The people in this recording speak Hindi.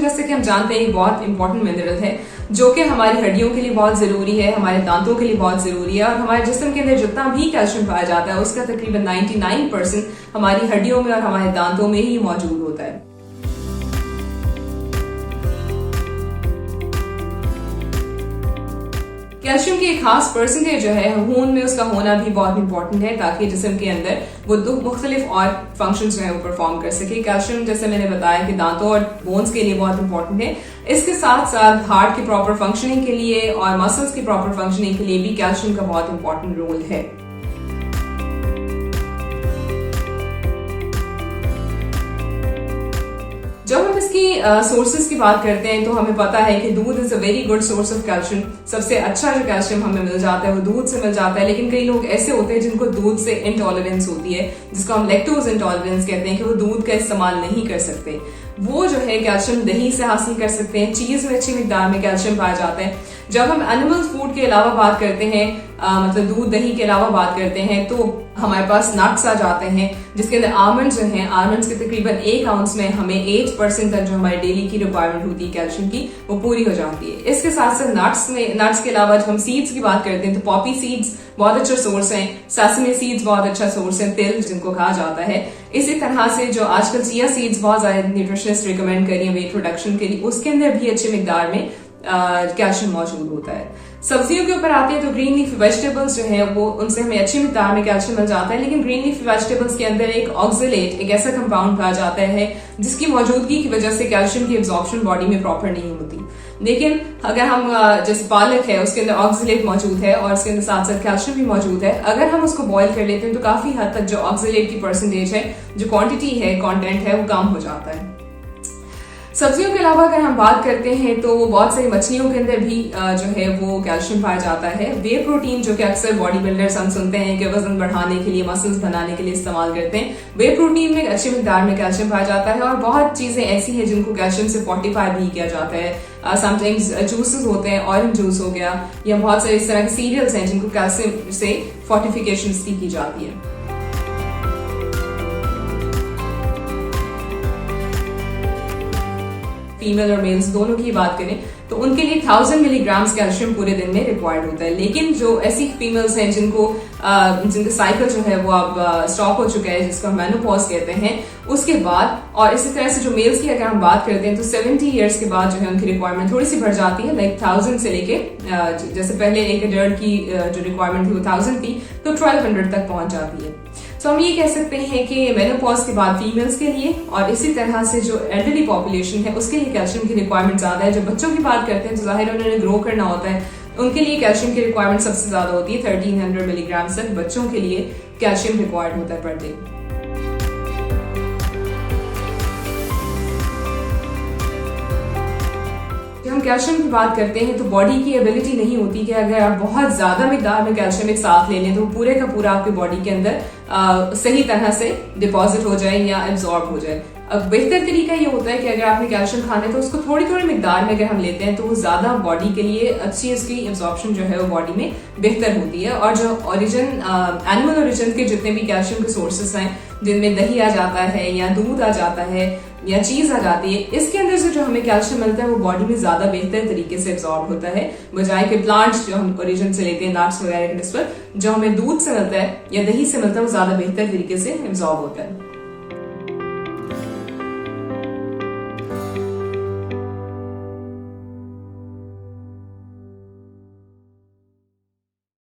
जैसे कि हम जानते हैं बहुत इंपॉर्टेंट मिनरल है जो कि हमारी हड्डियों के लिए बहुत जरूरी है, हमारे दांतों के लिए बहुत जरूरी है और हमारे जिस्म के अंदर जितना भी कैल्शियम पाया जाता है उसका तकरीबन 99% हमारी हड्डियों में और हमारे दांतों में ही मौजूद होता है। कैल्शियम की एक खास परसेंटेज जो है खून में उसका होना भी बहुत इंपॉर्टेंट है ताकि जिस्म के अंदर वो मुख्तलिफ और फंक्शंस जो है वो परफॉर्म कर सके। कैल्शियम जैसे मैंने बताया कि दांतों और बोन्स के लिए बहुत इंपॉर्टेंट है। इसके साथ साथ हार्ट की प्रॉपर फंक्शनिंग के लिए और मसल्स की प्रॉपर फंक्शनिंग के लिए भी कैल्शियम का बहुत इंपॉर्टेंट रोल है। जब हम इसकी सोर्सेज की बात करते हैं तो हमें पता है कि दूध is a very good source of calcium. सबसे अच्छा जो कैल्शियम हमें मिल जाता है वो दूध से मिल जाता है, लेकिन कई लोग ऐसे होते हैं जिनको दूध से इंटॉलरेंस होती है, जिसको हम लैक्टोज इंटॉलरेंस कहते हैं, कि वो दूध का इस्तेमाल नहीं कर सकते। वो जो है कैल्शियम दही से हासिल कर सकते हैं। चीज में अच्छी मिकदार में कैल्शियम पाया जाता है। जब हम एनिमल फूड के अलावा बात करते हैं, मतलब दूध दही के अलावा बात करते हैं, तो हमारे पास नट्स आ जाते हैं जिसके अंदर आलमंड्स जो हैं, आलमंड्स के तकरीबन 1 आउंस में हमें 8% तक जो हमारी डेली की रिक्वायरमेंट होती है कैल्शियम की वो पूरी हो जाती है। इसके साथ साथ नट्स के अलावा जब हम सीड्स की बात करते हैं तो पॉपी सीड्स बहुत अच्छा सोर्स है, सेसमे सीड्स बहुत अच्छा सोर्स है, तिल जिनको कहा जाता है। इसी तरह से जो आजकल चिया सीड्स बहुत ज्यादा न्यूट्रिशनिस्ट रिकमेंड कर रही है वेट रिडक्शन के लिए, उसके अंदर भी अच्छी मिकदार में कैल्शियम मौजूद होता है। सब्जियों के ऊपर आते हैं तो ग्रीन लीफ वेजिटेबल्स जो है वो उनसे हमें अच्छी मिकदार में कैल्शियम मिल जाता है, लेकिन ग्रीन लीफ वेजिटेबल्स के अंदर एक ऑक्सलेट, एक ऐसा कंपाउंड पाया जाता है जिसकी मौजूदगी की वजह से कैल्शियम की एब्जॉर्प्शन बॉडी में प्रॉपर नहीं होती। लेकिन अगर हम जैसे पालक है उसके अंदर ऑक्सलेट मौजूद है और उसके अंदर साथ साथ कैल्शियम भी मौजूद है, अगर हम उसको बॉईल कर लेते हैं तो काफी हद तक जो ऑक्सलेट की परसेंटेज है, जो क्वांटिटी है, कंटेंट है, वो कम हो जाता है। सब्जियों के अलावा अगर हम बात करते हैं तो बहुत सारी मछलियों के अंदर भी जो है वो कैल्शियम पाया जाता है। वे प्रोटीन जो कि अक्सर बॉडी बिल्डर्स हम सुनते हैं कि वजन बढ़ाने के लिए, मसल्स बनाने के लिए इस्तेमाल करते हैं, वे प्रोटीन में अच्छी मिकदार में कैल्शियम पाया जाता है। और बहुत चीजें ऐसी हैं जिनको कैल्शियम से फोर्टिफाई भी किया जाता है। समटाइम्स जूसेस होते हैं, ऑरेंज जूस हो गया, या बहुत सारे इस तरह के सीरियल्स हैं जिनको कैल्शियम से फोर्टिफिकेशन की जाती है। फीमेल और मेल्स दोनों की बात करें तो उनके लिए 1000 मिलीग्राम्स कैल्शियम पूरे दिन में रिक्वायर्ड होता है। लेकिन जो ऐसी फीमेल्स हैं जिनका साइकिल जो है वो अब स्टॉप हो चुका है, जिसको हम मेनोपॉज कहते हैं, उसके बाद, और इसी तरह से जो मेल्स की अगर हम बात करते हैं तो 70 इयर्स के बाद जो है उनकी रिक्वायरमेंट थोड़ी सी बढ़ जाती है। लाइक 1000 से लेके जैसे पहले एक एडल्ट की जो रिक्वायरमेंट थी वो 1000 थी, तो 1200 तक पहुंच जाती है। तो हम ये कह सकते हैं कि मेनोपॉज के बाद फीमेल्स के लिए और इसी तरह से जो एल्डरली पॉपुलेशन है उसके लिए कैल्शियम की रिक्वायरमेंट ज्यादा है। जो बच्चों की बात करते हैं तो जाहिर उन्होंने ग्रो करना होता है, उनके लिए कैल्शियम की रिक्वायरमेंट सबसे ज्यादा होती है। 1300 मिलीग्राम तक बच्चों के लिए कैल्शियम रिक्वायर्ड होता है पर डे। जब हम कैल्शियम की बात करते हैं तो बॉडी की एबिलिटी नहीं होती कि अगर आप बहुत ज्यादा मिकदार में कैल्शियम एक साथ ले लें तो पूरे का पूरा आपकी बॉडी के अंदर सही तरह से डिपॉजिट हो जाए या एब्जॉर्ब हो जाए। अब बेहतर तरीका ये होता है कि अगर आपने कैल्शियम खाना है तो उसको थोड़ी थोड़ी मिकदार में अगर हम लेते हैं तो वो ज्यादा बॉडी के लिए अच्छी, इसकी एब्जॉर्प्शन जो है वो बॉडी में बेहतर होती है। और जो एनिमल ओरिजिन के जितने भी कैल्शियम के सोर्सेस हैं, जिनमें दही आ जाता है या दूध आ जाता है या चीज आ जाती है, इसके अंदर से जो हमें कैल्शियम मिलता है वो बॉडी में ज्यादा बेहतर तरीके से एब्जॉर्ब होता है, बजाय के प्लांट्स जो हम ओरिजिन से लेते हैं, नट्स वगैरह के निस्बत जो हमें दूध से मिलता है या दही से मिलता है वो ज्यादा बेहतर तरीके से एब्जॉर्ब होता है।